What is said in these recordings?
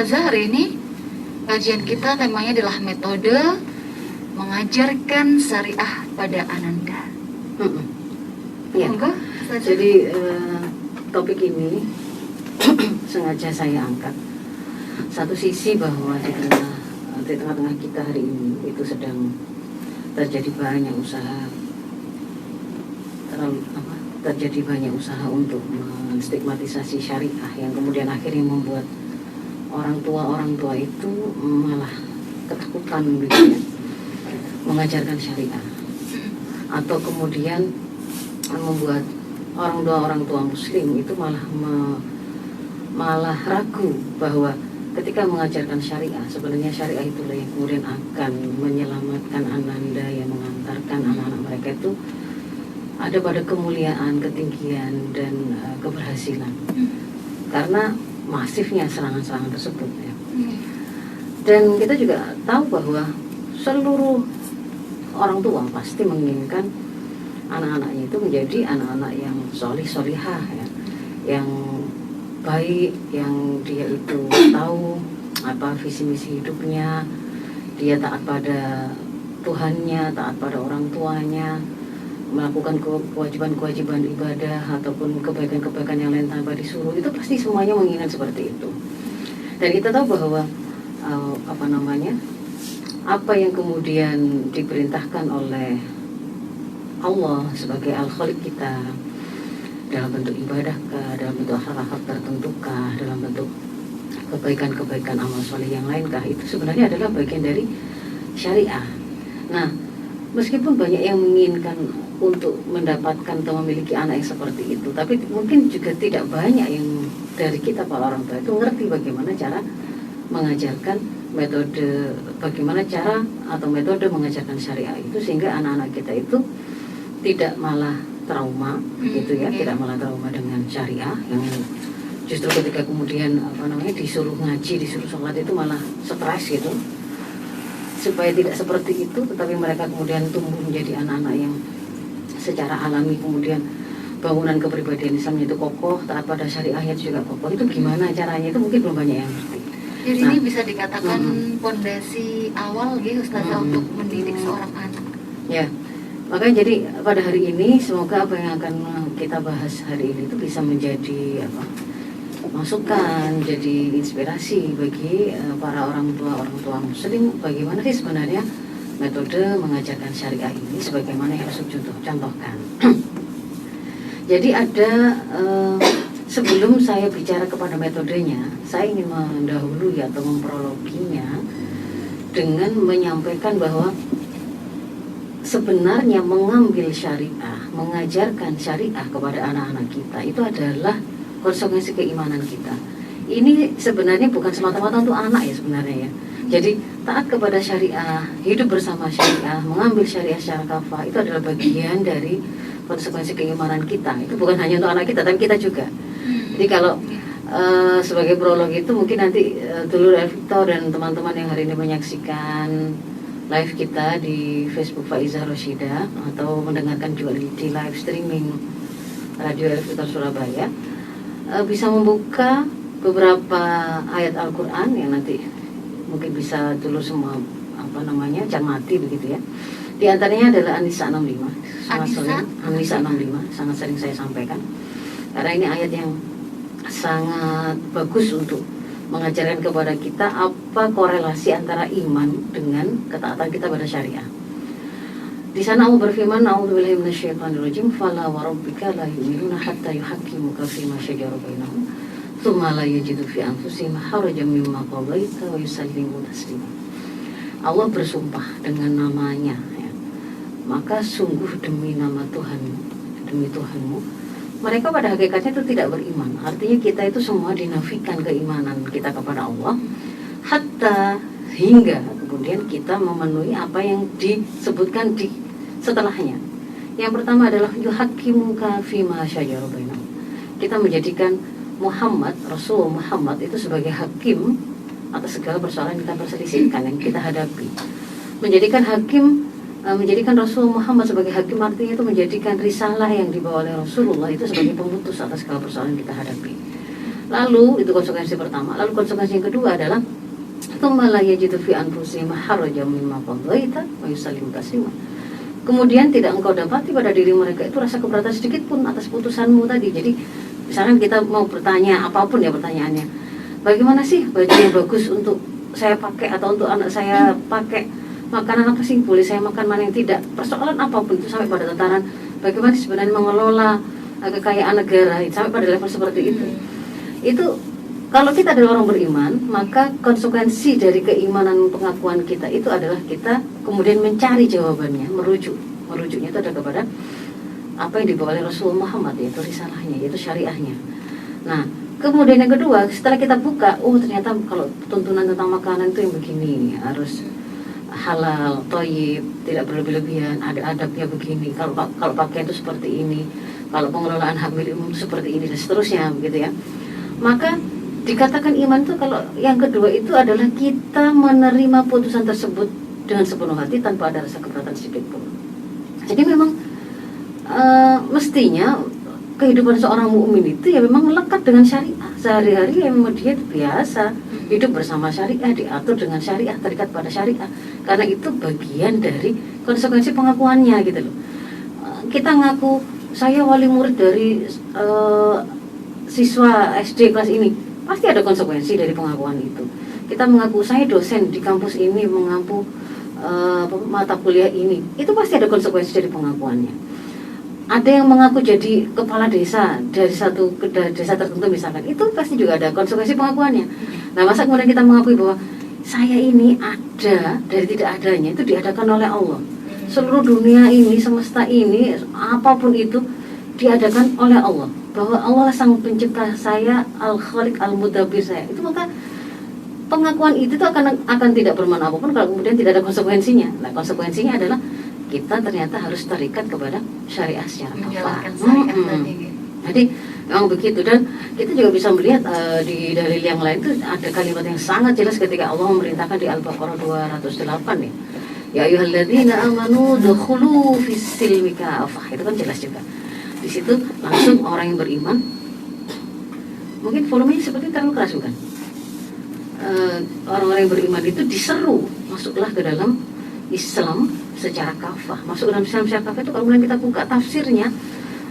Ustazah, hari ini kajian kita temanya adalah metode mengajarkan syariah pada Ananda. Ya. Monggo, Ustazah. Jadi topik ini sengaja saya angkat. Satu sisi bahwa di tengah-tengah kita hari ini itu sedang terjadi banyak usaha untuk menstigmatisasi syariah yang kemudian akhirnya membuat orang tua itu malah ketakutan gitu ya, mengajarkan syariah, atau kemudian membuat orang tua muslim itu malah ragu bahwa ketika mengajarkan syariah, sebenarnya syariah itulah yang kemudian akan menyelamatkan Ananda, yang mengantarkan anak-anak mereka itu ada pada kemuliaan, ketinggian, dan keberhasilan. Karena masifnya serangan-serangan tersebut ya. Dan kita juga tahu bahwa seluruh orang tua pasti menginginkan anak-anaknya itu menjadi anak-anak yang solihah ya, yang baik, yang dia itu tahu apa visi misi hidupnya, dia taat pada Tuhannya, taat pada orang tuanya, melakukan kewajiban ibadah ataupun kebaikan yang lain tanpa disuruh. Itu pasti semuanya menginginkan seperti itu. Dan kita tahu bahwa apa yang kemudian diperintahkan oleh Allah sebagai Al-Khaliq kita dalam bentuk ibadah kah, dalam bentuk hal-hal tertentu kah, dalam bentuk kebaikan amal soleh yang lain kah, itu sebenarnya adalah bagian dari syariah. Nah, meskipun banyak yang menginginkan untuk mendapatkan atau memiliki anak yang seperti itu, tapi mungkin juga tidak banyak yang dari kita para orang tua itu ngerti bagaimana cara mengajarkan metode mengajarkan syariah itu, sehingga anak-anak kita itu tidak malah trauma gitu ya, tidak malah trauma dengan syariah, yang justru ketika kemudian disuruh ngaji, disuruh sholat itu malah stres gitu. Supaya tidak seperti itu, tetapi mereka kemudian tumbuh menjadi anak-anak yang secara alami kemudian bangunan kepribadian Islamnya itu kokoh, taat pada syariahnya juga kokoh. Itu gimana caranya, itu mungkin belum banyak yang ngerti. Jadi ini bisa dikatakan pondasi awal gitu Ustazah untuk mendidik seorang anak. Ya, makanya jadi pada hari ini semoga apa yang akan kita bahas hari ini itu bisa menjadi masukan, jadi inspirasi bagi para orang tua muslim, bagaimana sih sebenarnya metode mengajarkan syariah ini sebagaimana yang Rasul contohkan. Jadi ada sebelum saya bicara kepada metodenya, saya ingin mendahului atau memprologinya dengan menyampaikan bahwa sebenarnya mengambil syariah, mengajarkan syariah kepada anak-anak kita itu adalah konsekuensi keimanan kita. Ini sebenarnya bukan semata-mata untuk anak ya sebenarnya ya. Jadi taat kepada syariah, hidup bersama syariah, mengambil syariah secara kafah, itu adalah bagian dari konsekuensi keimanan kita. Itu bukan hanya untuk anak kita, tapi kita juga. Jadi kalau sebagai prolog itu mungkin nanti Dulur Victor dan teman-teman yang hari ini menyaksikan live kita di Facebook Faizah Rosyida atau mendengarkan juga di live streaming Radio Victor Surabaya, bisa membuka beberapa ayat Al-Quran yang nanti mungkin bisa dulu semua cermati begitu ya. Di antaranya adalah An-Nisa 65. An-Nisa 65 sangat sering saya sampaikan. Karena ini ayat yang sangat bagus untuk mengajarkan kepada kita apa korelasi antara iman dengan ketaatan kita pada syariah. Di sana Allah berfirman, "A'udzubillahi minasyaitonirrajim, fala wa rabbika la yu'minuna hatta yuhaqqimuka fima shajara bainahum, tsumma la yajidu fi anfusihim harajan mimma qadaita wa yusallimu taslima." Allah bersumpah dengan namanya ya. Maka sungguh demi nama Tuhanmu, demi Tuhanmu, mereka pada hakikatnya itu tidak beriman. Artinya kita itu semua dinafikan keimanan kita kepada Allah, hatta hingga kemudian kita memenuhi apa yang disebutkan di setelahnya. Yang pertama adalah yuhaqqimuka fima syajara bainahum. Kita menjadikan Muhammad, Rasul Muhammad itu sebagai hakim atas segala persoalan yang kita perselisihkan, yang kita hadapi. Menjadikan hakim, menjadikan Rasul Muhammad sebagai hakim artinya itu menjadikan risalah yang dibawa oleh Rasulullah itu sebagai pemutus atas segala persoalan yang kita hadapi. Lalu itu konsekuensi pertama. Lalu konsekuensi yang kedua adalah tsumma la yajidu fi anfusihim harajan mimma qadaita wa yusallimu taslima. Kemudian tidak engkau dapati pada diri mereka itu rasa keberatan sedikit pun atas putusanmu tadi. Jadi misalkan kita mau bertanya apapun ya pertanyaannya, bagaimana sih baju yang bagus untuk saya pakai atau untuk anak saya pakai, makanan apa sih boleh saya makan, mana yang tidak, persoalan apapun itu sampai pada tataran bagaimana sebenarnya mengelola kekayaan negara sampai pada level seperti itu kalau kita adalah orang beriman, maka konsekuensi dari keimanan pengakuan kita itu adalah kita kemudian mencari jawabannya, merujuknya itu adalah kepada apa yang dibawa oleh Rasulullah Muhammad, yaitu risalahnya, yaitu syariahnya. Nah, kemudian yang kedua, setelah kita buka, ternyata kalau tuntunan tentang makanan itu yang begini, harus halal, thayyib, tidak berlebih-lebihan, ada adabnya begini. Kalau pakaian itu seperti ini, kalau pengelolaan hak milik umum seperti ini dan seterusnya, begitu ya. Maka dikatakan iman itu kalau yang kedua itu adalah kita menerima putusan tersebut dengan sepenuh hati tanpa ada rasa keberatan sedikit pun. Jadi memang mestinya kehidupan seorang mukmin itu ya memang melekat dengan syariah. Sehari-hari ya memang dia biasa hidup bersama syariah, diatur dengan syariah, terikat pada syariah. Karena itu bagian dari konsekuensi pengakuannya gitu loh. Kita ngaku saya wali murid dari siswa SD kelas ini, pasti ada konsekuensi dari pengakuan itu. Kita mengaku saya dosen di kampus ini, mengampu mata kuliah ini, itu pasti ada konsekuensi dari pengakuannya. Ada yang mengaku jadi kepala desa dari satu desa tertentu misalkan, itu pasti juga ada konsekuensi pengakuannya. Nah, masa kemudian kita mengakui bahwa saya ini ada dari tidak adanya, itu diadakan oleh Allah. Seluruh dunia ini, semesta ini, apapun itu diadakan oleh Allah, bahwa Allah sang pencipta saya, al-khaliq, al-mudabbir saya. Itu maka pengakuan itu akan tidak bermakna apapun kalau kemudian tidak ada konsekuensinya. Nah, konsekuensinya adalah kita ternyata harus terikat kepada syariah secara kafah. Jadi memang begitu, dan kita juga bisa melihat di dalil yang lain itu ada kalimat yang sangat jelas ketika Allah memerintahkan di Al-Baqarah 208 nih. Ya ayyuhalladzina amanu dukhulu fis-silmi kafah. Itu kan jelas juga. Di situ langsung orang yang beriman, mungkin volumenya seperti terlalu keras bukan? Orang-orang yang beriman itu diseru masuklah ke dalam Islam secara kafah. Masuk dalam Islam secara kafah itu kalau kemudian kita buka tafsirnya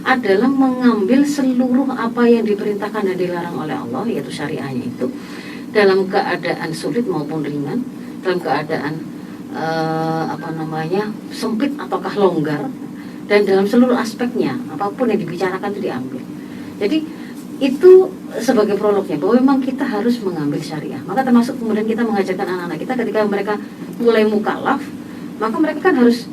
adalah mengambil seluruh apa yang diperintahkan dan dilarang oleh Allah, yaitu syariahnya itu, dalam keadaan sulit maupun ringan, dalam keadaan sempit ataukah longgar, dan dalam seluruh aspeknya apapun yang dibicarakan itu diambil. Jadi itu sebagai prolognya bahwa memang kita harus mengambil syariah. Maka termasuk kemudian kita mengajarkan anak-anak kita ketika mereka mulai mukallaf, maka mereka kan harus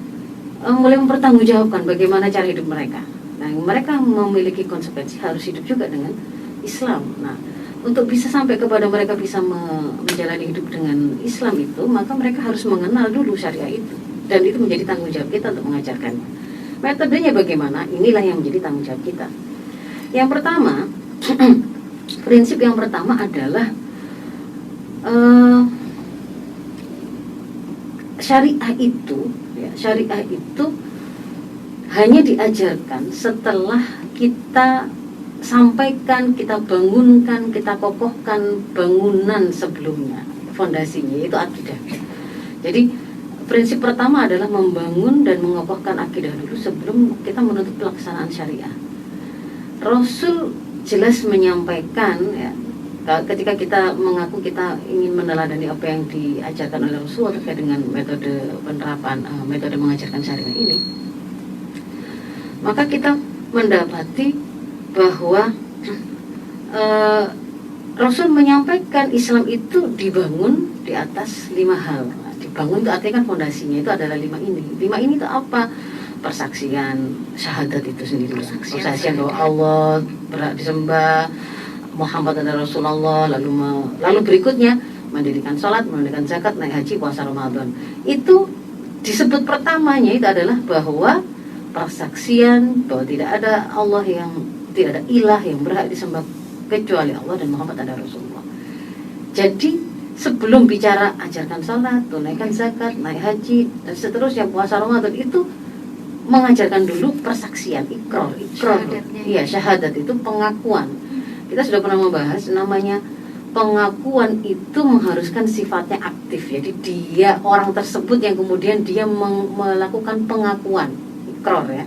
mulai mempertanggungjawabkan bagaimana cara hidup mereka. Nah, mereka memiliki konsekuensi harus hidup juga dengan Islam. Nah, untuk bisa sampai kepada mereka bisa menjalani hidup dengan Islam itu, maka mereka harus mengenal dulu syariah itu, dan itu menjadi tanggung jawab kita untuk mengajarkannya. Metodenya bagaimana? Inilah yang menjadi tanggung jawab kita. Yang pertama, prinsip yang pertama adalah syariah itu hanya diajarkan setelah kita sampaikan, kita bangunkan, kita kokohkan bangunan sebelumnya, fondasinya yaitu akidah. Jadi prinsip pertama adalah membangun dan mengokohkan akidah dulu sebelum kita menuntut pelaksanaan syariah. Rasul jelas menyampaikan ya, ketika kita mengaku kita ingin meneladani apa yang diajarkan oleh Rasul terkait dengan metode penerapan, metode mengajarkan syariah ini, maka kita mendapati bahwa Rasul menyampaikan Islam itu dibangun di atas 5 hal. Dibangun itu artinya kan fondasinya itu adalah 5 ini. 5 ini itu apa? Persaksian, syahadat itu sendiri. Persaksian bahwa Allah berhak disembah, Muhammad adalah Rasulullah, lalu berikutnya mendirikan sholat, mendirikan zakat, naik haji, puasa Ramadan. Itu disebut pertamanya itu adalah bahwa persaksian bahwa tidak ada Allah yang tidak ada ilah yang berhak disembah kecuali Allah dan Muhammad adalah Rasulullah. Jadi sebelum bicara ajarkan sholat, tunaikan zakat, naik haji dan seterusnya puasa Ramadan, itu mengajarkan dulu persaksian, ikrar. Iya, syahadat itu pengakuan. kita sudah pernah membahas namanya pengakuan itu mengharuskan sifatnya aktif. Jadi dia orang tersebut yang kemudian dia melakukan pengakuan, ikrar ya.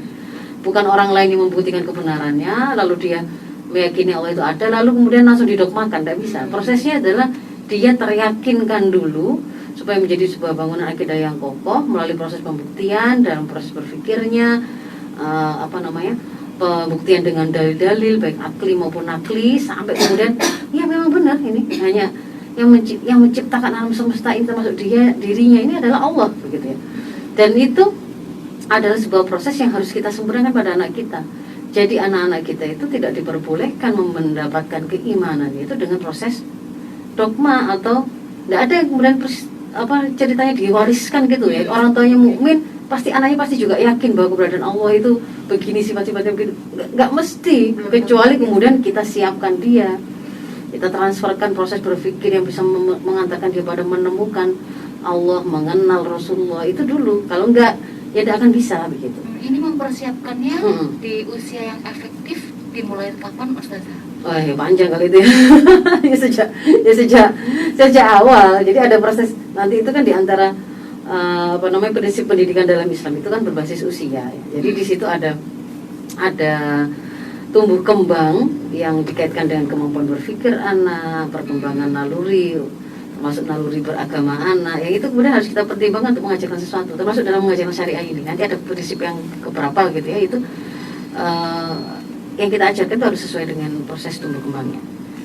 Bukan orang lain yang membuktikan kebenarannya, lalu dia meyakini Allah itu ada, lalu kemudian langsung didogmakan, tidak bisa. Prosesnya adalah dia teryakinkan dulu supaya menjadi sebuah bangunan akidah yang kokoh melalui proses pembuktian dalam proses berpikirnya, pembuktian dengan dalil-dalil baik akli maupun nakli, sampai kemudian ya memang benar ini hanya yang menciptakan alam semesta ini termasuk dirinya ini adalah Allah begitu ya. Dan itu adalah sebuah proses yang harus kita sempurnakan pada anak kita. Jadi anak-anak kita itu tidak diperbolehkan mendapatkan keimanan itu dengan proses dogma, atau tidak ada yang kemudian ceritanya diwariskan gitu ya. Orang tuanya mukmin, pasti anaknya pasti juga yakin bahwa keberadaan Allah itu begini, sifat-sifatnya begitu. Nggak mesti, kecuali kemudian kita siapkan dia, kita transferkan proses berpikir yang bisa mengantarkan dia pada menemukan Allah, mengenal Rasulullah itu dulu. Kalau enggak, ya tidak akan bisa begitu. Ini mempersiapkannya di usia yang efektif dimulai kapan, Ustazah? Oh ya panjang kali itu ya. sejak awal. Jadi ada proses nanti itu kan diantara prinsip pendidikan dalam Islam itu kan berbasis usia ya. Jadi di situ ada tumbuh kembang yang dikaitkan dengan kemampuan berpikir anak, perkembangan naluri, termasuk naluri beragama anak. Yang itu kemudian harus kita pertimbangkan untuk mengajarkan sesuatu, termasuk dalam mengajarkan syariah ini. Nanti ada prinsip yang keberapa gitu ya, itu yang kita ajarkan itu harus sesuai dengan proses tumbuh kembangnya.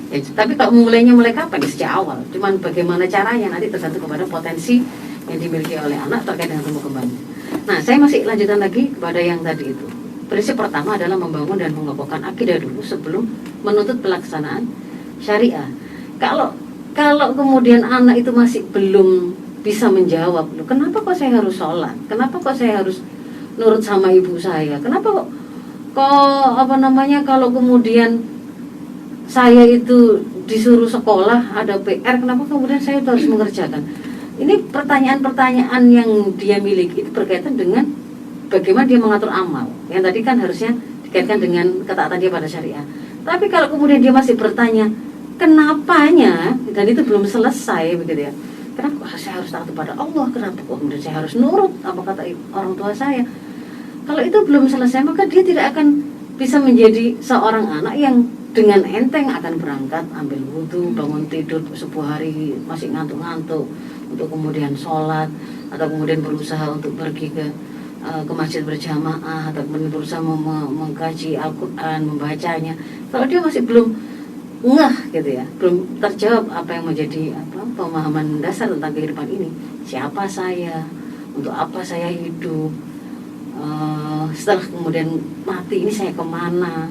Ya, tapi kalau mulai kapan? Ya, sejak awal. Cuman bagaimana caranya nanti tergantung kepada potensi yang dimiliki oleh anak terkait dengan tumbuh kembangnya. Nah, saya masih lanjutan lagi kepada yang tadi itu. Prinsip pertama adalah membangun dan mengokohkan akidah dulu sebelum menuntut pelaksanaan syariah. Kalau kemudian anak itu masih belum bisa menjawab, kenapa kok saya harus sholat? Kenapa kok saya harus nurut sama ibu saya? Kenapa kok kalau kemudian saya itu disuruh sekolah ada PR, kenapa kemudian saya itu harus mengerjakan? Ini pertanyaan-pertanyaan yang dia miliki itu berkaitan dengan bagaimana dia mengatur amal. Yang tadi kan harusnya dikaitkan dengan ketaatan dia pada syariah. Tapi kalau kemudian dia masih bertanya kenapanya, dan itu belum selesai begitu ya. Kenapa saya harus taat kepada Allah? Kenapa kemudian saya harus nurut apa kata orang tua saya? Kalau itu belum selesai, maka dia tidak akan bisa menjadi seorang anak yang dengan enteng akan berangkat, ambil wudhu, bangun tidur sebuah hari masih ngantuk-ngantuk untuk kemudian sholat, atau kemudian berusaha untuk pergi ke masjid berjamaah, atau kemudian berusaha mengkaji Al-Quran, membacanya. Kalau dia masih belum ngeh gitu ya, belum terjawab apa yang menjadi pemahaman dasar tentang kehidupan ini, siapa saya, untuk apa saya hidup, setelah kemudian mati ini saya kemana,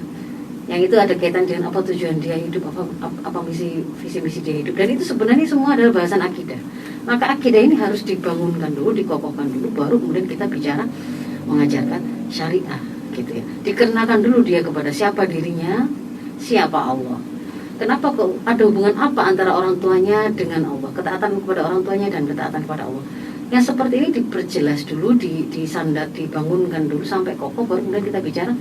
yang itu ada kaitan dengan apa tujuan dia hidup, apa visi misi dia hidup. Dan itu sebenarnya semua adalah bahasan akidah. Maka akidah ini harus dibangunkan dulu, dikokohkan dulu, baru kemudian kita bicara mengajarkan syariah gitu ya. Dikenakan dulu dia kepada siapa dirinya, siapa Allah. Kenapa kok ada hubungan apa antara orang tuanya dengan Allah, ketaatan kepada orang tuanya dan ketaatan kepada Allah. Yang seperti ini diperjelas dulu, disandar, dibangunkan dulu sampai kokoh, baru kemudian kita bicara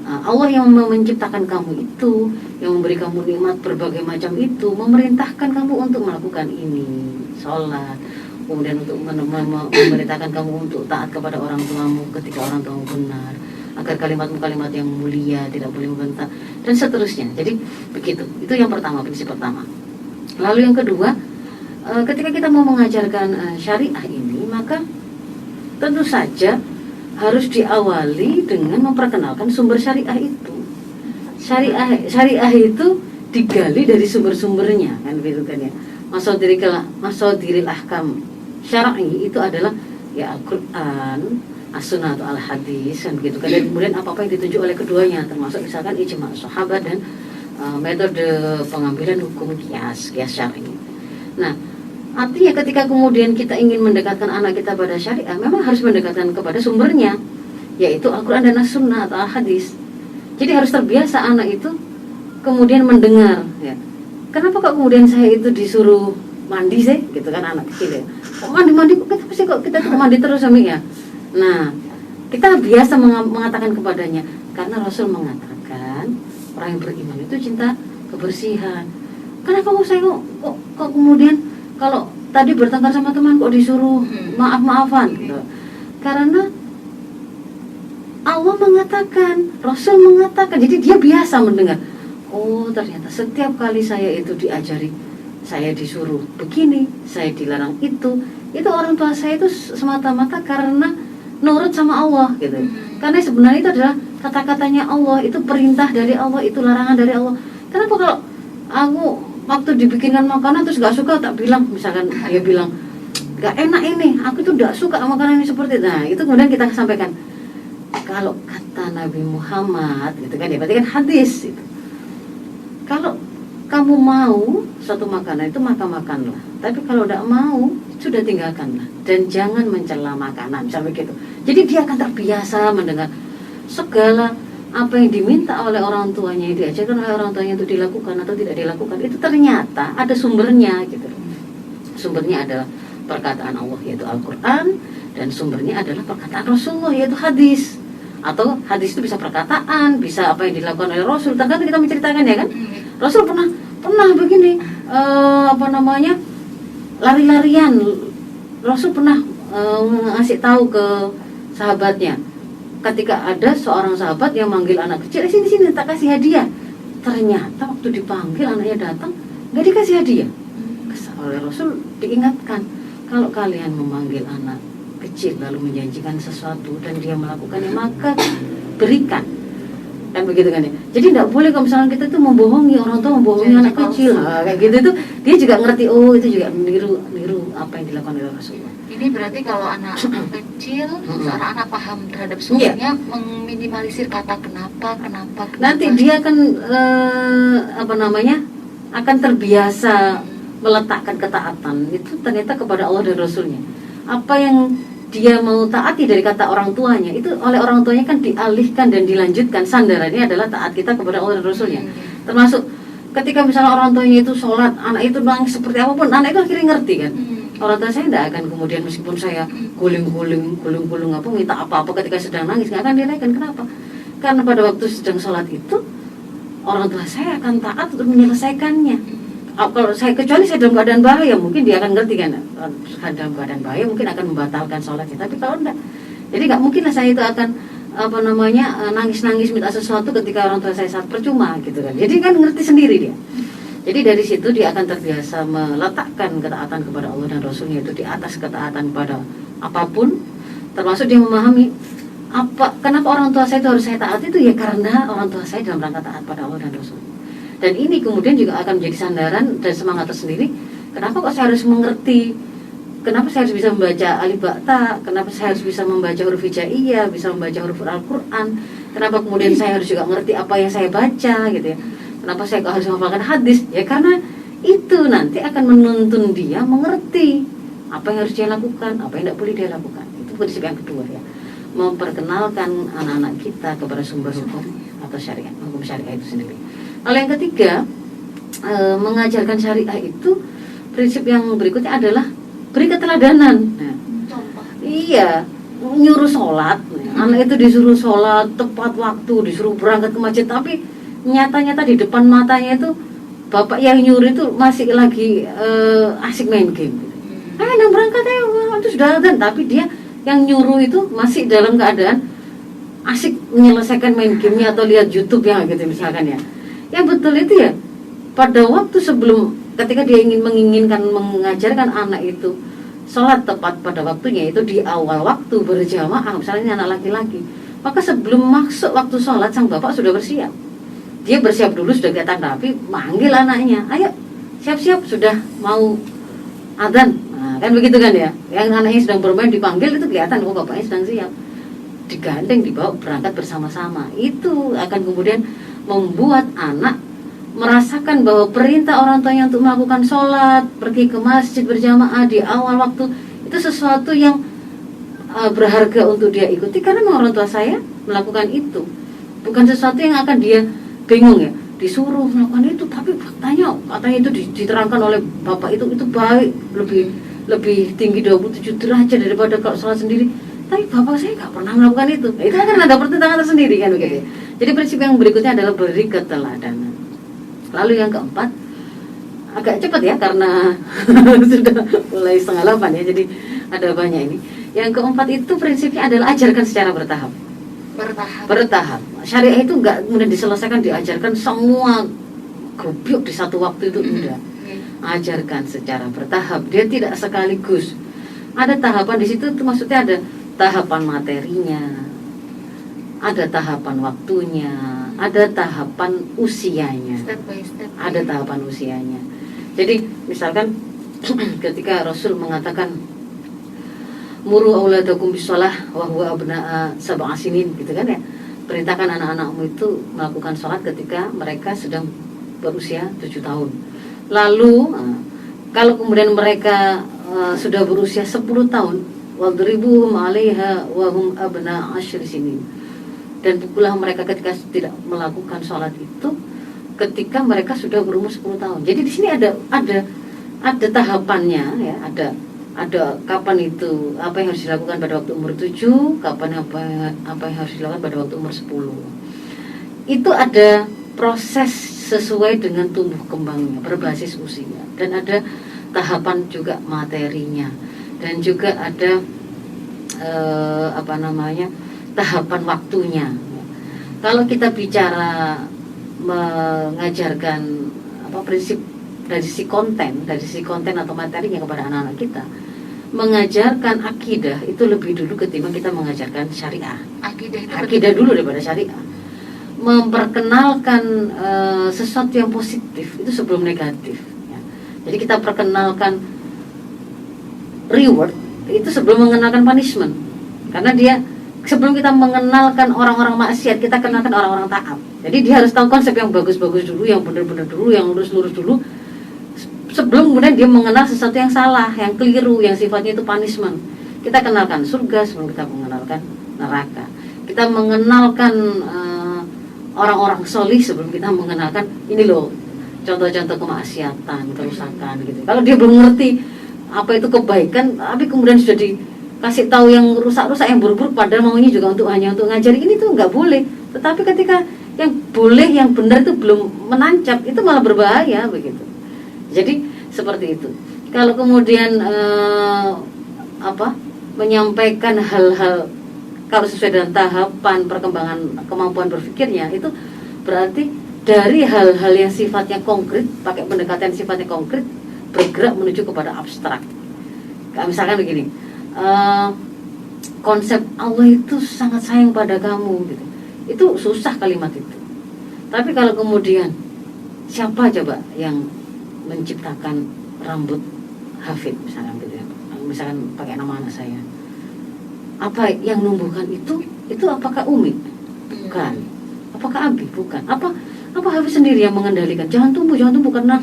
Allah yang menciptakan kamu itu, yang memberi kamu nikmat berbagai macam itu, memerintahkan kamu untuk melakukan ini, sholat, kemudian untuk memerintahkan kamu untuk taat kepada orang tuamu ketika orang tuamu benar, agar kalimat-kalimat yang mulia tidak boleh membentak, dan seterusnya. Jadi begitu, itu yang pertama, prinsip pertama. Lalu yang kedua, ketika kita mau mengajarkan syariah ini, maka tentu saja harus diawali dengan memperkenalkan sumber syariah itu. Syariah itu digali dari sumber-sumbernya, kan begitu kan ya. Masadiril ahkam syar'i itu adalah ya Al-Qur'an, As-Sunnah atau Al-Hadis, kan begitu kan. Dan kemudian apa yang ditunjuk oleh keduanya, termasuk misalkan ijma' sahabat dan metode pengambilan hukum kias syar'i. Nah, artinya ketika kemudian kita ingin mendekatkan anak kita pada syariah, memang harus mendekatkan kepada sumbernya, yaitu Al-Quran dan As-Sunnah atau Al-Hadis. Jadi harus terbiasa anak itu kemudian mendengar ya. Kenapa kok kemudian saya itu disuruh mandi sih? Gitu kan anak kecil ya. Kok mandi kok kita tuh mandi terus sama ya. Nah, kita biasa mengatakan kepadanya, karena Rasul mengatakan orang yang beriman itu cinta kebersihan. Kenapa saya kok kemudian kalau tadi bertengkar sama teman kok disuruh maaf-maafan gitu. Karena Allah mengatakan, Rasul mengatakan, jadi dia biasa mendengar. Oh, ternyata setiap kali saya itu diajari, saya disuruh begini, saya dilarang itu orang tua saya itu semata-mata karena nurut sama Allah gitu. Karena sebenarnya itu adalah kata-katanya Allah, itu perintah dari Allah, itu larangan dari Allah. Kenapa kalau aku waktu dibikinkan makanan terus gak suka, tak bilang, misalkan dia bilang gak enak ini, aku tuh gak suka makanan ini seperti itu. Nah, itu kemudian kita sampaikan, kalau kata Nabi Muhammad gitu kan ya, berarti kan hadis itu. Kalau kamu mau suatu makanan itu maka makanlah, tapi kalau tidak mau sudah tinggalkanlah dan jangan mencela makanan, sampai gitu. Jadi dia akan terbiasa mendengar segala apa yang diminta oleh orang tuanya, diajarkan oleh orang tuanya itu dilakukan atau tidak dilakukan, itu ternyata ada sumbernya gitu. Sumbernya adalah perkataan Allah yaitu Al-Quran, dan sumbernya adalah perkataan Rasulullah yaitu hadis. Atau hadis itu bisa perkataan, bisa apa yang dilakukan oleh Rasul, tergantung kita menceritakan ya kan. Rasul pernah begini, lari-larian. Rasul pernah ngasih tahu ke sahabatnya, ketika ada seorang sahabat yang manggil anak kecil, sini tak kasih hadiah. Ternyata waktu dipanggil anaknya datang, nggak dikasih hadiah. Oleh Rasul diingatkan, kalau kalian memanggil anak kecil lalu menjanjikan sesuatu dan dia melakukannya, maka berikan, kan begitu kan ya. Jadi tidak boleh kalau misalnya kita itu membohongi orang tua, membohongi anak kecil, kayak gitu itu dia juga ngerti, oh itu juga niru apa yang dilakukan oleh Rasulullah. Ini berarti kalau anak kecil, seorang anak paham terhadap sumbernya, meminimalisir kata kenapa. Nanti dia akan akan terbiasa meletakkan ketaatan itu ternyata kepada Allah dan Rasulnya. Apa yang dia mau taati dari kata orang tuanya itu oleh orang tuanya kan dialihkan dan dilanjutkan. Sandarannya adalah taat kita kepada Allah dan Rasulnya. Termasuk ketika misalnya orang tuanya itu sholat, anak itu nangis seperti apapun, anak itu akhirnya ngerti kan. Orang tua saya tidak akan kemudian meskipun saya guling-guling minta apa-apa ketika sedang nangis, nggak akan dinaikkan. Kenapa? Karena pada waktu sedang sholat itu orang tua saya akan taat untuk menyelesaikannya. Kalau saya, kecuali saya dalam keadaan bahaya, mungkin dia akan ngerti kan, dalam keadaan bahaya mungkin akan membatalkan sholatnya. Tapi kalau enggak, jadi nggak mungkin lah saya itu akan nangis-nangis minta sesuatu ketika orang tua saya saat percuma gitu kan. Jadi kan ngerti sendiri dia. Jadi dari situ dia akan terbiasa meletakkan ketaatan kepada Allah dan Rasulnya itu di atas ketaatan pada apapun, termasuk dia memahami kenapa orang tua saya itu harus saya taati itu ya karena orang tua saya dalam rangka taat pada Allah dan Rasul. Dan ini kemudian juga akan menjadi sandaran dan semangat tersendiri. Kenapa kok saya harus mengerti? Kenapa saya harus bisa membaca alif ba ta? Kenapa saya harus bisa membaca huruf hijaiyah, bisa membaca huruf Al-Quran? Kenapa kemudian saya harus juga mengerti apa yang saya baca gitu ya? Kenapa saya harus menghafalkan hadis? Ya karena itu nanti akan menuntun dia mengerti apa yang harus dia lakukan, apa yang tidak boleh dia lakukan. Itu prinsip yang kedua ya. Memperkenalkan anak-anak kita kepada sumber hukum atau syariat, hukum syariat itu sendiri. Lalu yang ketiga, mengajarkan syariah itu prinsip yang berikutnya adalah beri keteladanan. Nah, iya, nyuruh sholat, anak itu disuruh sholat tepat waktu, disuruh berangkat ke masjid, tapi nyata-nyata di depan matanya itu bapak yang nyuruh itu masih lagi asik main game. Ayo berangkat ya, itu sudah adzan, tapi dia yang nyuruh itu masih dalam keadaan asik menyelesaikan main gamenya atau lihat YouTube ya gitu misalkan ya. Yang betul itu ya pada waktu sebelum ketika dia menginginkan mengajarkan anak itu sholat tepat pada waktunya itu di awal waktu berjamaah, misalnya anak laki-laki, maka sebelum masuk waktu sholat sang bapak sudah bersiap. Dia bersiap dulu, sudah kelihatan rapi, manggil anaknya, ayo siap-siap sudah mau adzan. Nah, kan begitu kan ya. Yang anaknya sedang bermain dipanggil itu kelihatan oh bapaknya sedang siap. Digandeng, dibawa berangkat bersama-sama. Itu akan kemudian membuat anak merasakan bahwa perintah orang tuanya untuk melakukan sholat, pergi ke masjid berjamaah di awal waktu itu sesuatu yang berharga untuk dia ikuti karena memang orang tua saya melakukan itu. Bukan sesuatu yang akan dia bingung ya, disuruh melakukan itu, tapi katanya itu diterangkan oleh bapak itu baik, lebih tinggi 27 derajat daripada kalau sholat sendiri. Tapi bapak saya nggak pernah melakukan itu. Itu kan ada pertentangan tersendiri kan begitu. Jadi prinsip yang berikutnya adalah beri keteladanan. Lalu yang keempat, agak cepat ya karena sudah mulai 7:30 ya, jadi ada banyak ini. Yang keempat itu prinsipnya adalah ajarkan secara bertahap. Bertahap. Syariah itu nggak kemudian diselesaikan diajarkan semua gobyok di satu waktu itu, enggak. Ajarkan secara bertahap. Dia tidak sekaligus. Ada tahapan di situ, itu maksudnya ada tahapan materinya, ada tahapan waktunya, ada tahapan usianya. Step by step. Ada tahapan usianya. Jadi misalkan ketika Rasul mengatakan muru auladakum bisolah wa huwa abna'a sab'a sinin, gitu kan ya, perintahkan anak-anakmu itu melakukan sholat ketika mereka sedang berusia 7 tahun. Lalu kalau kemudian mereka sudah berusia 10 tahun, wadribuhum 'alaiha wa hum abna'a 10 sinin, dan pukullah mereka ketika tidak melakukan sholat itu ketika mereka sudah berumur 10 tahun. Jadi di sini ada tahapannya ya, ada kapan itu, apa yang harus dilakukan pada waktu umur 7, kapan apa yang harus dilakukan pada waktu umur 10. Itu ada proses sesuai dengan tumbuh kembangnya, berbasis usia, dan ada tahapan juga materinya, dan juga ada tahapan waktunya. Kalau kita bicara mengajarkan prinsip dari sisi konten atau materinya kepada anak-anak kita, mengajarkan akidah itu lebih dulu ketimbang kita mengajarkan syariah. Akidah dulu daripada syariah. Memperkenalkan sesuatu yang positif itu sebelum negatif ya. Jadi kita perkenalkan reward itu sebelum mengenalkan punishment. Karena dia sebelum kita mengenalkan orang-orang maksiat, kita kenalkan orang-orang taat. Jadi dia harus tahu konsep yang bagus-bagus dulu, yang benar-benar dulu, yang lurus-lurus dulu, sebelum kemudian dia mengenal sesuatu yang salah, yang keliru, yang sifatnya itu punishment. Kita kenalkan surga sebelum kita mengenalkan neraka. Kita mengenalkan orang-orang solih sebelum kita mengenalkan ini loh contoh-contoh kemaksiatan, kerusakan gitu. Kalau dia belum ngerti apa itu kebaikan, tapi kemudian sudah dikasih tahu yang rusak-rusak, yang buruk-buruk, padahal maunya juga hanya untuk ngajari, ini tuh nggak boleh. Tetapi ketika yang boleh, yang benar itu belum menancap, itu malah berbahaya begitu. Jadi seperti itu. Kalau kemudian menyampaikan hal-hal kalau sesuai dengan tahapan perkembangan kemampuan berpikirnya, itu berarti dari hal-hal yang sifatnya konkret, pakai pendekatan sifatnya konkret, bergerak menuju kepada abstrak. Misalkan begini, konsep Allah itu sangat sayang pada kamu gitu. Itu susah kalimat itu. Tapi kalau kemudian siapa coba yang menciptakan rambut Hafid misalkan gitu ya, misalkan pakai nama anak saya, apa yang numbuhkan itu apakah Umi? Bukan. Apakah Abi? Bukan. Apa Hafid sendiri yang mengendalikan? Jangan tumbuh karena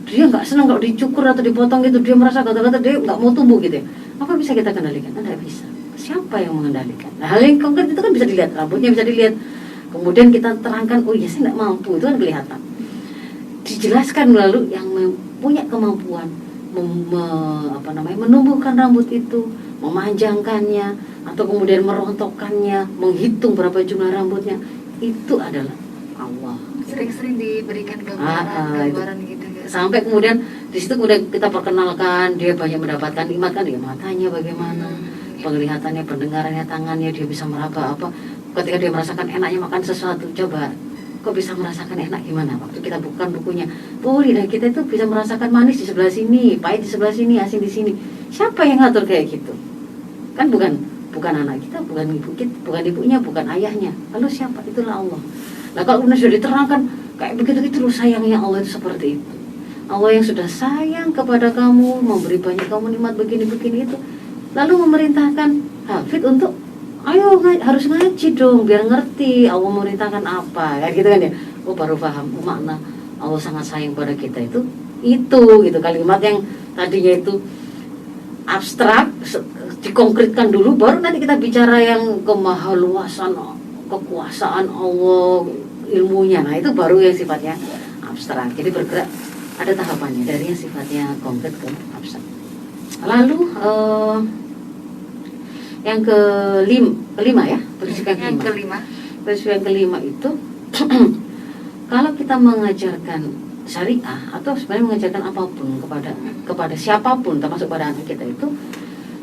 dia nggak senang kalau dicukur atau dipotong gitu, dia merasa kata-kata dia nggak mau tumbuh gitu ya. Apa bisa kita kendalikan? Tidak bisa. Siapa yang mengendalikan? Nah, hal yang konkret itu kan bisa dilihat, rambutnya bisa dilihat. Kemudian kita terangkan, oh iya saya nggak mampu, itu kan kelihatan. Dijelaskan lalu yang punya kemampuan menumbuhkan rambut itu, memanjangkannya, atau kemudian merontokkannya, menghitung berapa jumlah rambutnya, itu adalah Allah. Sering-sering diberikan gambaran gitu guys. Sampai kemudian di situ kemudian kita perkenalkan, dia banyak mendapatkan nikmat kan, dia matanya bagaimana, penglihatannya, pendengarannya, tangannya, dia bisa meraba apa. Ketika dia merasakan enaknya makan sesuatu, coba kok bisa merasakan enak gimana? Waktu kita bukan bukunya, oh lidah kita itu bisa merasakan manis di sebelah sini, pahit di sebelah sini, asin di sini. Siapa yang ngatur kayak gitu? Kan bukan anak kita, bukan ibu kita, bukan ibunya, bukan ayahnya. Lalu siapa? Itulah Allah. Nah kalau kemudian sudah diterangkan kayak begitu, itu loh sayangnya Allah itu seperti itu. Allah yang sudah sayang kepada kamu, memberi banyak kamu nikmat begini-begini itu, lalu memerintahkan Hafid untuk ayo harus ngaji dong biar ngerti Allah memerintahkan apa, kayak gitu kan ya. Oh baru paham makna Allah sangat sayang pada kita itu gitu. Kalimat yang tadinya itu abstrak dikonkretkan dulu, baru nanti kita bicara yang kemahaluasan, kekuasaan Allah, ilmunya. Nah itu baru yang sifatnya abstrak. Jadi bergerak ada tahapannya dari yang sifatnya konkret ke abstrak. Lalu yang kelima ya, prinsip yang kelima itu kalau kita mengajarkan syariah atau sebenarnya mengajarkan apapun kepada siapapun termasuk pada anak kita itu,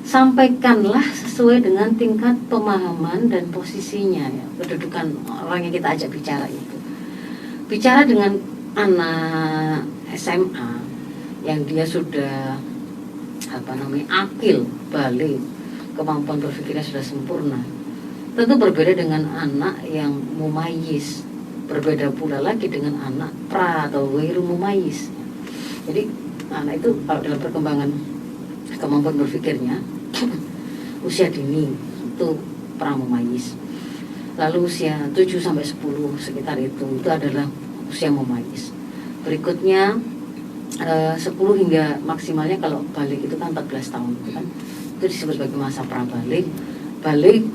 sampaikanlah sesuai dengan tingkat pemahaman dan posisinya ya, kedudukan orang yang kita ajak bicara itu. Bicara dengan anak SMA yang dia sudah akil, balik, kemampuan berpikirnya sudah sempurna, tentu berbeda dengan anak yang mumayyiz, berbeda pula lagi dengan anak pra atau ghairu mumayyiz. Jadi anak itu kalau dalam perkembangan kemampuan berpikirnya usia dini itu pra mumayyiz. Lalu usia 7 sampai 10 sekitar itu adalah usia mumayyiz. Berikutnya 10 hingga maksimalnya kalau balik itu kan 14 tahun kan. Itu disebut sebagai masa prabalik. Balik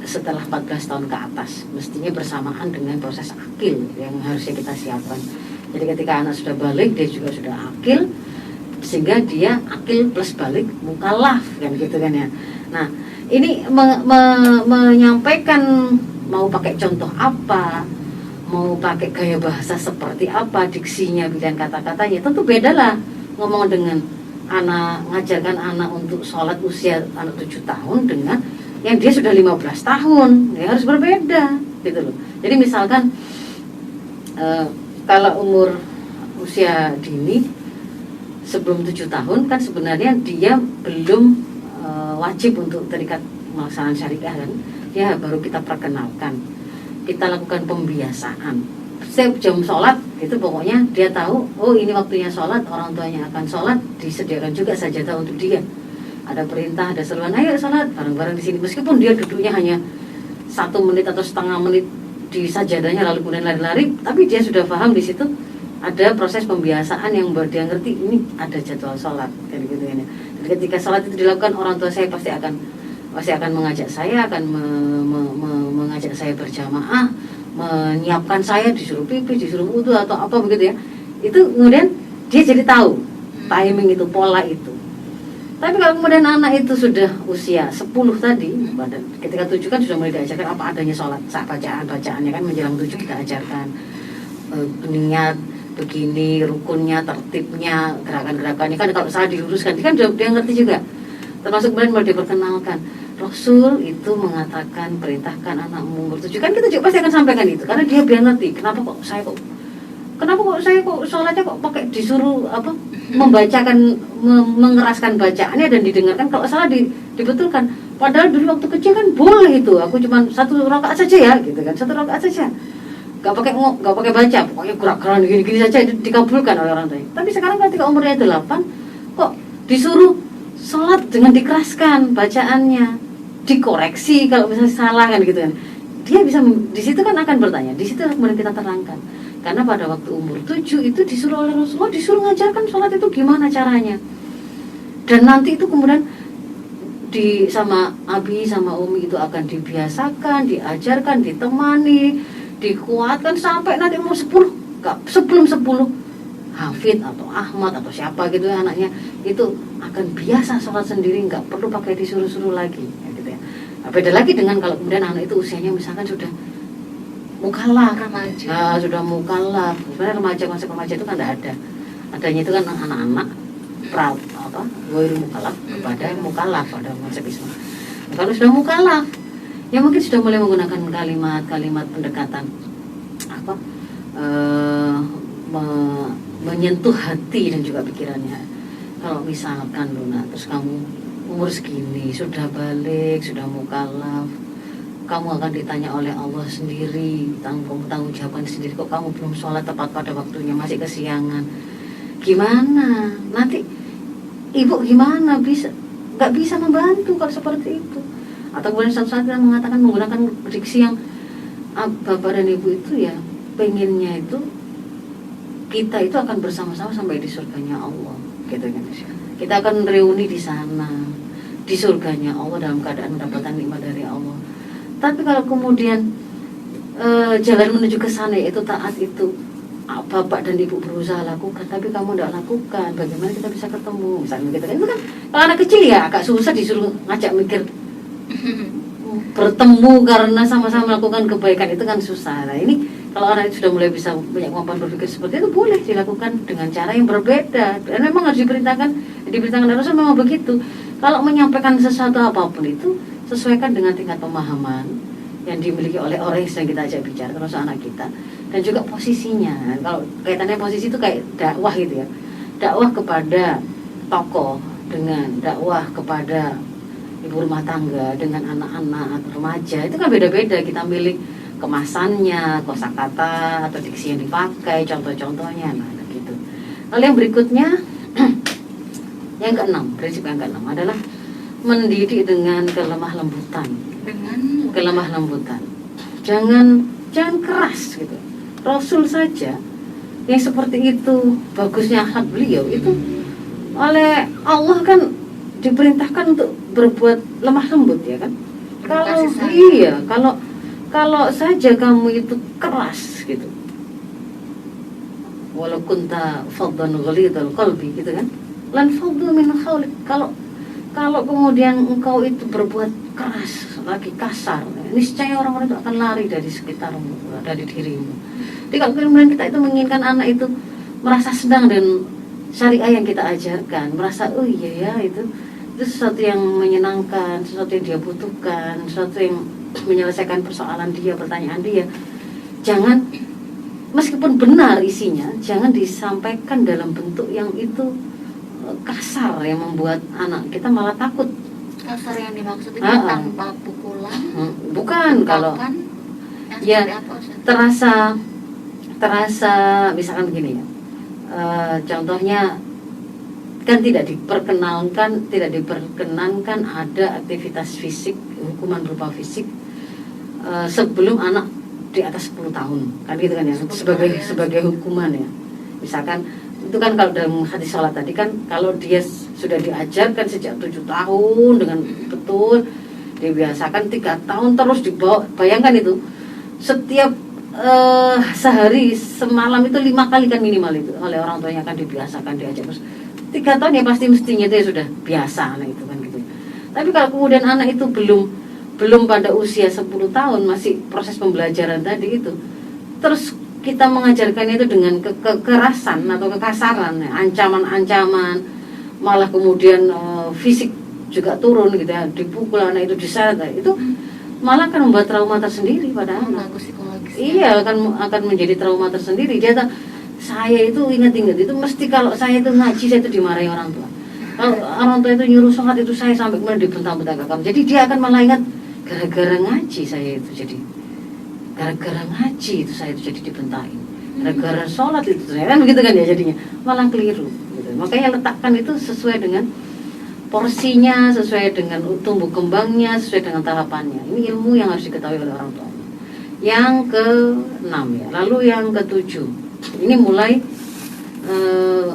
setelah 14 tahun ke atas mestinya bersamaan dengan proses akil yang harusnya kita siapkan. Jadi ketika anak sudah balik dia juga sudah akil, sehingga dia akil plus balik mukallaf kan gitu kan ya. Nah, ini menyampaikan mau pakai contoh apa, mau pakai gaya bahasa seperti apa, diksinya, pilihan kata-katanya, tentu beda lah ngomong dengan anak, ngajarkan anak untuk sholat usia anak 7 tahun dengan yang dia sudah 15 tahun, ya harus berbeda gitu loh. Jadi misalkan kalau umur usia dini sebelum 7 tahun kan sebenarnya dia belum wajib untuk terikat melaksanakan syariah kan, ya baru kita perkenalkan, kita lakukan pembiasaan. Setiap jam sholat itu pokoknya dia tahu, oh ini waktunya sholat, orang tuanya akan sholat, disediakan juga sajadah untuk dia. Ada perintah, ada seruan, ayo sholat bareng-bareng di sini. Meskipun dia duduknya hanya 1 menit atau setengah menit di sajadahnya lalu kemudian lari-lari, tapi dia sudah paham di situ ada proses pembiasaan yang dia ngerti ini ada jadwal sholat kayak gitu ya. Dan ketika sholat itu dilakukan, orang tua saya pasti akan mengajak saya, akan mengajak saya berjamaah, menyiapkan saya, disuruh pipis, disuruh wudu atau apa begitu ya. Itu kemudian dia jadi tahu timing itu, pola itu. Tapi kalau kemudian anak itu sudah usia 10 tadi, ketika 7 kan sudah mulai diajarkan apa adanya sholat, bacaannya kan menjelang 7 kita ajarkan niat begini, rukunnya, tertibnya, gerakan-gerakannya kan kalau salah diluruskan, dia kan dia ngerti juga. Termasuk kemudian mulai diperkenalkan, Rasul itu mengatakan perintahkan anakmu umur 7, kan kita juga pasti akan sampaikan itu karena dia biar ngerti kenapa kok saya sholatnya kok pakai disuruh membacakan, mengeraskan bacaannya dan didengarkan, kalau salah dibetulkan. Padahal dulu waktu kecil kan boleh itu, aku cuma 1 rakaat saja ya gitu kan, 1 rakaat saja, nggak pakai baca, pokoknya gerak-gerak gini-gini saja itu dikabulkan oleh orang tua. Tapi sekarang ketika umurnya 8 kok disuruh sholat dengan dikeraskan bacaannya, dikoreksi kalau misalnya salah kan gitu kan. Dia bisa di situ kan akan bertanya, di situ kemudian kita terangkan. Karena pada waktu umur 7 itu disuruh oleh Rasulullah, disuruh ngajarkan sholat itu gimana caranya. Dan nanti itu kemudian sama Abi sama Umi itu akan dibiasakan, diajarkan, ditemani, dikuatkan sampai nanti umur 10. Sebelum 10 Hafid atau Ahmad atau siapa gitu ya anaknya itu akan biasa sholat sendiri, nggak perlu pakai disuruh-suruh lagi ya gitu ya. Nah, beda lagi dengan kalau kemudian anak itu usianya misalkan sudah mukallaf, remaja. Sudah mukallaf. Sebenarnya konsep remaja itu kan tidak ada. Adanya itu kan anak-anak ghairu mukallaf kepada mukallaf pada konsep Islam. Nah, kalau sudah mukallaf, ya mungkin sudah mulai menggunakan kalimat-kalimat pendekatan menyentuh hati dan juga pikirannya. Kalau misalkan Luna, terus kamu umur segini sudah balik, sudah mukallaf, kamu akan ditanya oleh Allah sendiri, tanggung jawaban sendiri, kok kamu belum sholat tepat pada waktunya, masih kesiangan, gimana nanti ibu gimana nggak bisa membantu kalau seperti itu. Atau kemudian suatu saat kita menggunakan diksi yang bapak dan ibu itu ya pengennya itu kita itu akan bersama-sama sampai di surganya Allah gitu kan. Kita akan reuni di sana di surganya Allah dalam keadaan mendapatkan nikmat dari Allah. Tapi kalau kemudian jalan menuju ke sana itu taat itu bapak dan ibu berusaha lakukan, tapi kamu tidak lakukan, bagaimana kita bisa ketemu? Misalnya gitu kan, itu kan kalau anak kecil ya agak susah disuruh ngajak mikir bertemu karena sama-sama melakukan kebaikan itu kan susah. Nah ini Kalau anak itu sudah mulai bisa punya kemampuan berpikir seperti itu, boleh dilakukan dengan cara yang berbeda. Dan memang harus diberitakan oleh Rasul memang begitu. Kalau menyampaikan sesuatu apapun itu sesuaikan dengan tingkat pemahaman yang dimiliki oleh orang yang sedang kita ajak bicara, termasuk anak kita, dan juga posisinya. Kalau kaitannya posisi itu kayak dakwah gitu ya, dakwah kepada tokoh dengan dakwah kepada ibu rumah tangga dengan anak-anak atau remaja, itu kan beda-beda. Kita milih kemasannya, kosakata atau diksi yang dipakai, contoh-contohnya, nah gitu. Lalu yang berikutnya, yang keenam, prinsip yang keenam adalah mendidik dengan kelemah lembutan. Dengan Kelemah lembutan. Jangan keras gitu. Rasul saja yang seperti itu, bagusnya akhlak beliau itu oleh Allah kan diperintahkan untuk berbuat lemah lembut ya kan. Kalau iya, kalau saja kamu itu keras gitu, walau kunta faddan ghalidhal qalbi gitu kan, lan faddu min hawlik. Kalau kemudian engkau itu berbuat keras, lagi kasar, niscaya orang-orang itu akan lari dari sekitarmu, dari dirimu. Jadi kalau kemudian kita itu menginginkan anak itu merasa senang dan syariah yang kita ajarkan, merasa oh iya ya itu sesuatu yang menyenangkan, sesuatu yang dia butuhkan, sesuatu yang menyelesaikan persoalan dia, pertanyaan dia. Jangan, meskipun benar isinya, jangan disampaikan dalam bentuk yang itu kasar, yang membuat anak kita malah takut. kasar yang dimaksud itu tanpa pukulan, bukan. Kalau ya terasa misalkan begini ya, contohnya kan tidak diperkenankan ada aktivitas fisik, hukuman berupa fisik sebelum anak di atas 10 tahun kan gitu kan ya, sebagai hukuman ya. Misalkan itu kan kalau dalam hadis sholat tadi kan, kalau dia sudah diajarkan sejak 7 tahun dengan betul, dibiasakan 3 tahun terus dibawa, bayangkan itu setiap sehari semalam itu 5 kali kan minimal itu oleh orang tuanya akan dibiasakan, diajak terus 3 tahun ya pasti mestinya itu ya sudah biasa anak itu kan gitu. Tapi kalau kemudian anak itu belum pada usia 10 tahun, masih proses pembelajaran tadi itu, terus kita mengajarkan itu dengan kekerasan atau kekasaran, ancaman-ancaman, malah kemudian fisik juga turun gitu ya, dipukul anak itu, diseret, itu malah akan membuat trauma tersendiri pada anak. Iya, akan menjadi trauma tersendiri. Dia saya itu ingat-ingat itu mesti kalau saya itu ngaji, saya itu dimarahi orang tua. Kalau orang tua itu nyuruh sholat itu saya sampai kemudian dibentak-bentak ke kamu. Jadi dia akan malah ingat gara-gara ngaji saya itu jadi, gara-gara ngaji itu saya itu jadi dibentain, gara-gara sholat itu saya kan begitu kan ya, jadinya malah keliru gitu. Makanya letakkan itu sesuai dengan porsinya, sesuai dengan tumbuh kembangnya, sesuai dengan tahapannya. Ini ilmu yang harus diketahui oleh orang tua. Yang ke-6 ya. Lalu yang ke-7, ini mulai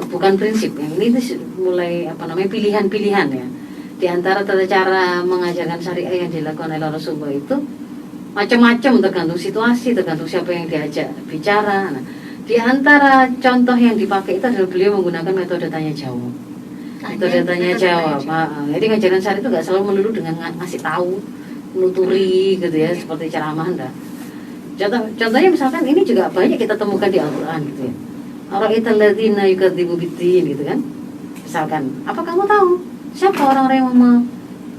bukan prinsip ya. Ini mulai pilihan-pilihan ya. Di antara tata cara mengajarkan syariah yang dilakukan oleh Rasulullah itu macam-macam, tergantung situasi, tergantung siapa yang diajak bicara. Nah, di antara contoh yang dipakai itu adalah beliau menggunakan metode tanya jawab. Metode tanya jawab. Jadi ngajaran syariah itu nggak selalu melulu dengan ngasih tahu, nuturi gitu ya, seperti ceramah enggak. Contohnya misalkan ini juga banyak kita temukan di Al-Qur'an gitu ya. Ara'aital ladzina yukadzibu biddin gitu kan. Misalkan, apa kamu tahu siapa orang-orang yang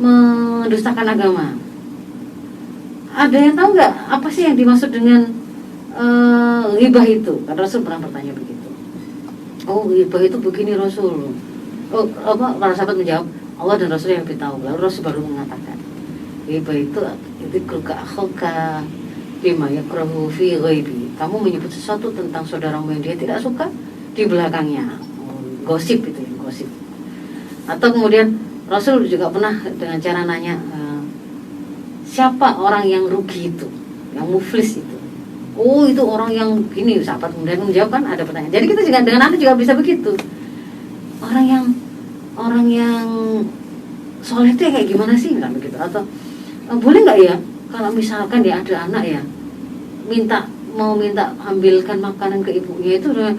mendustakan agama? Ada yang tahu nggak apa sih yang dimaksud dengan ghibah itu? Kan Rasul pernah bertanya begitu. Oh, ghibah itu begini Rasul. Oh, para sahabat menjawab, Allah dan Rasul yang lebih tahu. Lalu Rasul baru mengatakan, ghibah itu kruka akhoka bima yakrahu fi ghaibi. Kamu menyebut sesuatu tentang saudaramu yang dia tidak suka di belakangnya. Gosip itu ya, gosip. Atau kemudian Rasul juga pernah dengan cara nanya, siapa orang yang rugi itu, yang muflis itu? Oh, itu orang yang gini. Sahabat kemudian menjawab, kan ada pertanyaan. Jadi kita juga dengan anak juga bisa begitu. Orang yang soleh itu kayak gimana sih, nggak begitu? Atau boleh nggak ya kalau misalkan ya ada anak ya mau minta ambilkan makanan ke ibunya itu udah,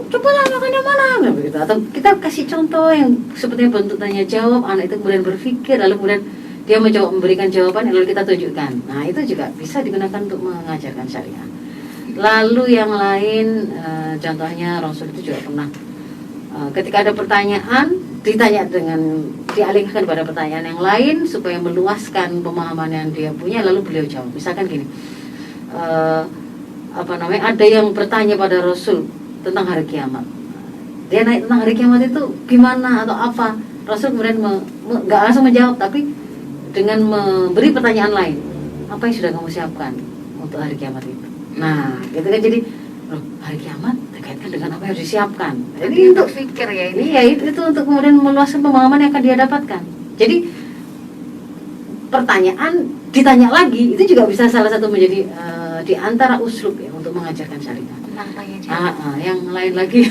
coba lah makannya mana, nggak begitu? Atau kita kasih contoh yang sepertinya bentuk tanya jawab, anak itu kemudian berpikir, lalu kemudian dia mencoba memberikan jawaban, lalu kita tunjukkan. Nah itu juga bisa digunakan untuk mengajarkan syariah. Lalu yang lain, contohnya Rasul itu juga pernah ketika ada pertanyaan dialihkan pada pertanyaan yang lain supaya meluaskan pemahaman yang dia punya, lalu beliau jawab. Misalkan gini, ada yang bertanya pada Rasul tentang hari kiamat. Dia naik tentang hari kiamat itu gimana atau apa? Rasul kemudian nggak langsung menjawab, tapi dengan memberi pertanyaan lain. Apa yang sudah kamu siapkan untuk hari kiamat itu? Nah, gitu kan, jadi hari kiamat terkaitkan dengan apa yang harus disiapkan. Jadi untuk berpikir ya ini. Iya, itu untuk kemudian meluaskan pemahaman yang akan dia dapatkan. Jadi pertanyaan ditanya lagi itu juga bisa salah satu menjadi di antara uslub ya untuk mengajarkan syariah. Yang lain lagi.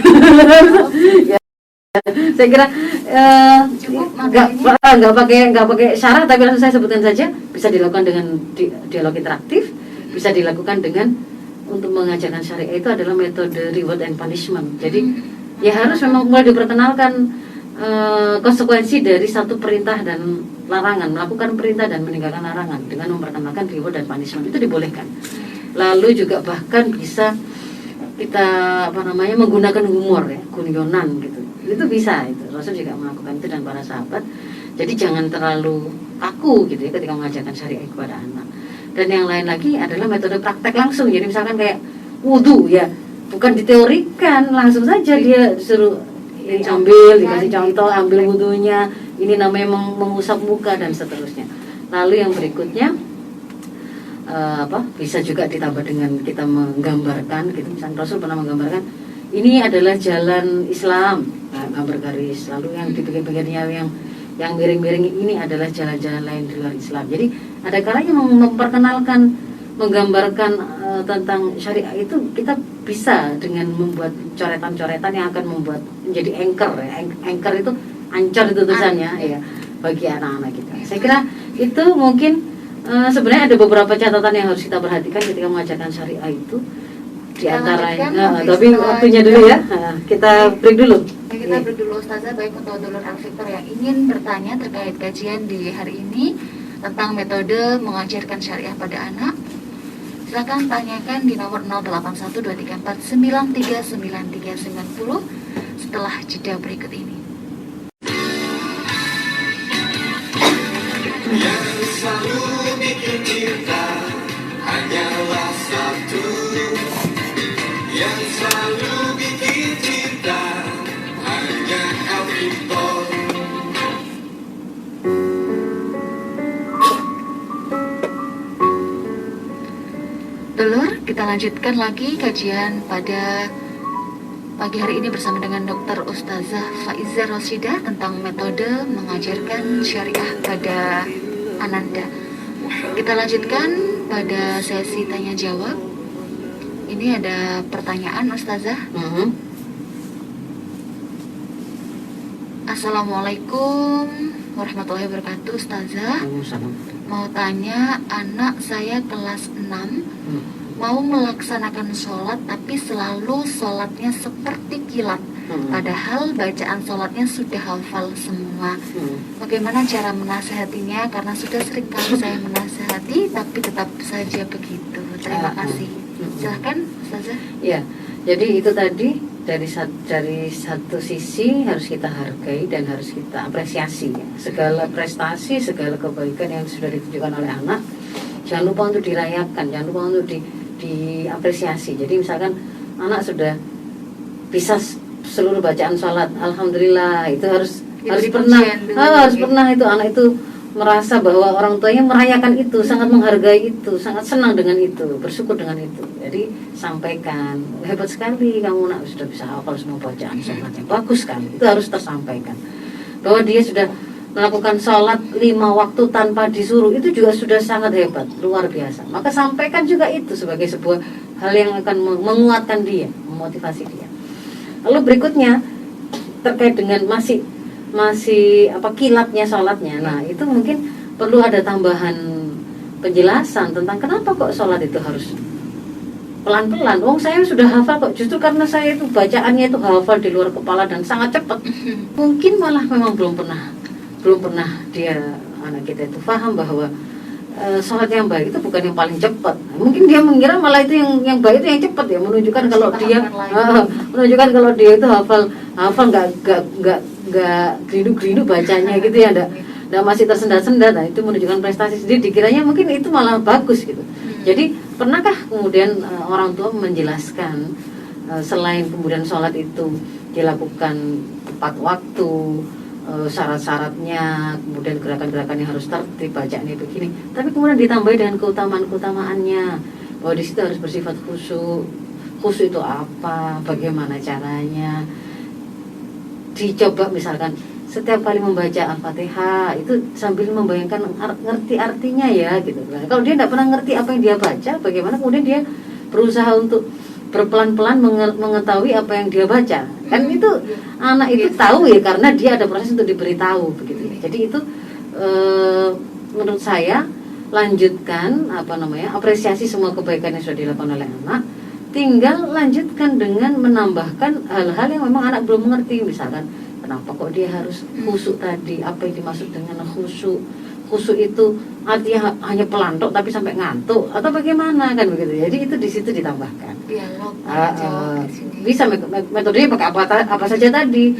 Ya, saya kira nggak pakai syarat, tapi langsung saya sebutkan saja. Bisa dilakukan dengan dialog interaktif, bisa dilakukan dengan untuk mengajarkan syariah itu adalah metode reward and punishment. Jadi ya harus memang mulai diperkenalkan konsekuensi dari satu perintah dan larangan, melakukan perintah dan meninggalkan larangan dengan memperkenalkan reward dan punishment, itu dibolehkan. Lalu juga bahkan bisa kita menggunakan humor ya, guyonan gitu. Itu bisa, itu Rasul juga melakukan itu dan para sahabat. Jadi jangan terlalu kaku gitu ya ketika mengajarkan syariah kepada anak. Dan yang lain lagi adalah metode praktek langsung. Jadi misalkan kayak wudhu ya, bukan diteorikan, langsung saja dia disuruh dikasih contoh, ambil wudhunya, ini namanya mengusap muka dan seterusnya. Lalu yang berikutnya bisa juga ditambah dengan kita menggambarkan gitu. Misalnya Rasul pernah menggambarkan ini adalah jalan Islam, gambar garis. Lalu yang di pinggir-pinggirnya yang miring-miring ini adalah jalan-jalan lain di luar Islam. Jadi ada kalanya memperkenalkan, menggambarkan tentang syariah itu kita bisa dengan membuat coretan-coretan yang akan membuat menjadi anchor ya. Anchor itu ancor itu tulisannya ya bagi anak-anak kita. Saya kira itu mungkin sebenarnya ada beberapa catatan yang harus kita perhatikan ketika mengajarkan syariah itu. Di antaranya, tapi waktunya dulu ya. Kita break dulu. Kita break dulu Ustazah, baik untuk dulur Al-Fikr yang ingin bertanya terkait kajian di hari ini tentang metode mengajarkan syariah pada anak. Silakan tanyakan di nomor 081234939390 setelah jeda berikut ini. Yang selalu bikin kita hanyalah satu, yang selalu bikin kita hanya Al-Fikr. Dulur, kita lanjutkan lagi kajian pada pagi hari ini bersama dengan Dr. Ustazah Faiza Roshidah tentang metode mengajarkan syariah pada Ananda. Kita lanjutkan pada sesi tanya jawab. Ini ada pertanyaan Ustazah. Assalamualaikum warahmatullahi wabarakatuh Ustazah. Mau tanya, anak saya kelas 6 mau melaksanakan sholat tapi selalu sholatnya seperti kilat, padahal bacaan sholatnya sudah hafal semua. Bagaimana cara menasehatinya, karena sudah sering kali saya menasehati tapi tetap saja begitu. Terima kasih. Silahkan Ustazah. Ya, jadi itu tadi dari satu sisi harus kita hargai dan harus kita apresiasi ya. Segala prestasi, segala kebaikan yang sudah ditunjukkan oleh anak, jangan lupa untuk dirayakan, jangan lupa untuk diapresiasi. Jadi misalkan anak sudah bisa seluruh bacaan sholat, alhamdulillah, itu harus pernah itu anak itu merasa bahwa orang tuanya merayakan itu, sangat menghargai itu, sangat senang dengan itu, bersyukur dengan itu. Jadi sampaikan, hebat sekali kamu nak, sudah bisa hafal semua bacaan sholatnya, bagus sekali. Itu harus tersampaikan bahwa dia sudah melakukan sholat 5 waktu tanpa disuruh, itu juga sudah sangat hebat, luar biasa. Maka sampaikan juga itu sebagai sebuah hal yang akan menguatkan dia, memotivasi dia. Lalu berikutnya terkait dengan masih kilatnya sholatnya. Nah itu mungkin perlu ada tambahan penjelasan tentang kenapa kok sholat itu harus pelan-pelan. Saya sudah hafal kok, justru karena saya itu bacaannya itu hafal di luar kepala dan sangat cepat. Mungkin malah memang belum pernah dia anak kita itu paham bahwa sholat yang baik itu bukan yang paling cepat. Mungkin dia mengira malah itu yang baik itu yang cepat ya, menunjukkan kalau dia menunjukkan kalau dia itu hafal nggak gerindu bacanya gitu ya, nggak masih tersendat-sendat. Nah, itu menunjukkan prestasi sendiri. Dikiranya mungkin itu malah bagus gitu. Jadi pernahkah kemudian orang tua menjelaskan selain kemudian sholat itu dilakukan tepat waktu, syarat-syaratnya, kemudian gerakan-gerakan yang harus tertib, bacaannya begini, tapi kemudian ditambah dengan keutamaan-keutamaannya, bahwa di situ harus bersifat khusyuk. Khusyuk itu apa, bagaimana caranya, dicoba misalkan setiap kali membaca Al-Fatihah itu sambil membayangkan ngerti artinya ya gitu. Nah, kalau dia tidak pernah ngerti apa yang dia baca, bagaimana kemudian dia berusaha untuk berpelan-pelan mengetahui apa yang dia baca. Kan itu anak itu tahu ya, karena dia ada proses untuk diberitahu begitu ya. Jadi itu menurut saya lanjutkan apresiasi semua kebaikan yang sudah dilakukan oleh anak, tinggal lanjutkan dengan menambahkan hal-hal yang memang anak belum mengerti. Misalkan kenapa kok dia harus khusyuk tadi, apa yang dimaksud dengan khusyuk. Khusyuk itu artinya hanya pelantok tapi sampai ngantuk atau bagaimana kan begitu. Jadi itu di situ ditambahkan. Dialog, Bisa metodenya pakai apa saja tadi.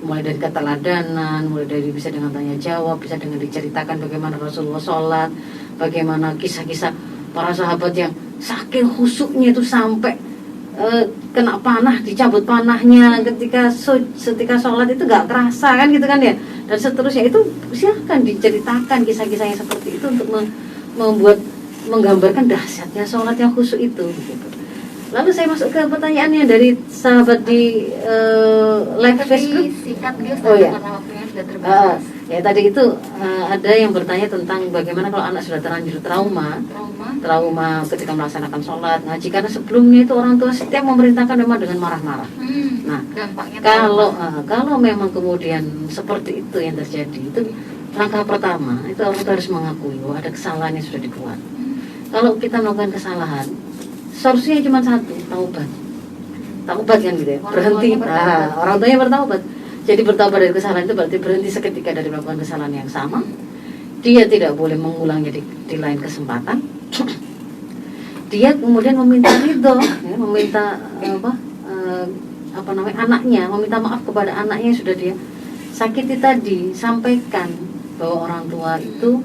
Mulai dari keteladanan, mulai dari bisa dengan tanya jawab, bisa dengan diceritakan bagaimana Rasulullah sholat, bagaimana kisah-kisah para sahabat yang saking khusyuknya itu sampai kena panah, dicabut panahnya ketika sholat itu nggak kerasa kan gitu kan ya, dan seterusnya. Itu silahkan diceritakan kisah-kisah yang seperti itu untuk menggambarkan dahsyatnya sholat yang khusyuk itu gitu. Lalu saya masuk ke pertanyaannya dari sahabat di live Facebook. Sikat dia karena waktunya sudah terbatas. Ya tadi itu ada yang bertanya tentang bagaimana kalau anak sudah terlanjur trauma ketika melaksanakan sholat ngaji, karena sebelumnya itu orang tua setiap memerintahkan memang dengan marah-marah. Nah, dampaknya kalau memang kemudian seperti itu yang terjadi, itu langkah pertama itu orang tua harus mengakui bahwa ada kesalahan yang sudah dibuat. Kalau kita melakukan kesalahan, solusinya cuma satu, taubat kan gitu ya, berhenti. Orang tuanya bertaubat. Jadi bertaubat dari kesalahan itu berarti berhenti seketika dari melakukan kesalahan yang sama. Dia tidak boleh mengulangnya di lain kesempatan. Dia kemudian meminta ridho, ya, meminta anaknya, meminta maaf kepada anaknya yang sudah dia sakiti tadi. Sampaikan bahwa orang tua itu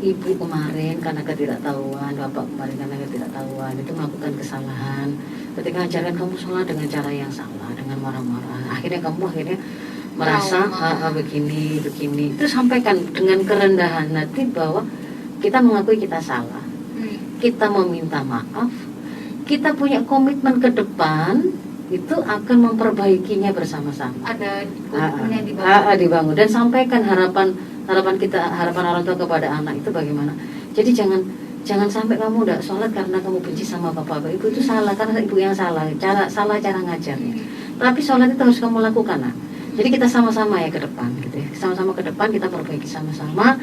ibu kemarin karena ketidaktahuan, bapak kemarin karena ketidaktahuan itu melakukan kesalahan. Ketika ajarkan kamu sholat dengan cara yang salah, dengan marah-marah, akhirnya kamu merasa begini. Itu sampaikan dengan kerendahan hati bahwa kita mengakui kita salah, kita meminta maaf, kita punya komitmen ke depan itu akan memperbaikinya bersama-sama. Ada komitmen yang dibangun dan sampaikan harapan orang tua kepada anak itu bagaimana. Jadi jangan sampai kamu tidak sholat karena kamu benci sama bapak ibu, itu salah, karena ibu yang salah cara ngajarnya. Tapi sholat itu harus kamu lakukan. Nah, jadi kita sama-sama ya ke depan gitu ya. Sama-sama ke depan kita perbaiki sama-sama.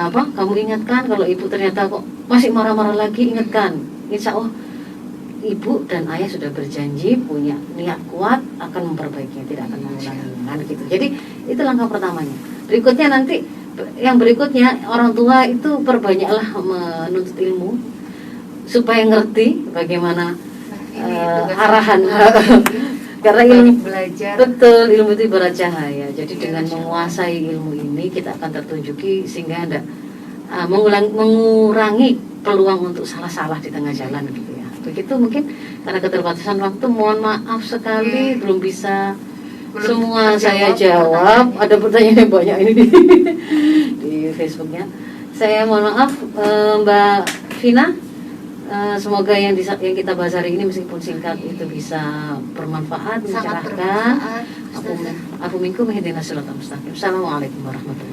Kamu ingatkan kalau ibu ternyata kok masih marah-marah lagi, ingatkan. Insya Allah ibu dan ayah sudah berjanji, punya niat kuat akan memperbaikinya, tidak akan mengulanginya gitu. Jadi itu langkah pertamanya. Berikutnya nanti yang berikutnya orang tua itu perbanyaklah menuntut ilmu supaya ngerti bagaimana arahan. Karena ilmu belajar. Betul, ilmu itu ibarat cahaya. Jadi dengan menguasai ilmu ini kita akan tertunjuki sehingga ada mengurangi peluang untuk salah-salah di tengah jalan gitu ya. Begitu mungkin karena keterbatasan waktu, mohon maaf sekali belum bisa semua saya jawab. Ada pertanyaan yang banyak ini di Facebooknya. Saya mohon maaf Mbak Vina. Semoga yang kita bahas hari ini meskipun singkat itu bisa bermanfaat, mencerahkan. Aku minkum ihdinas siratal mustaqim. Assalamualaikum warahmatullahi wabarakatuh.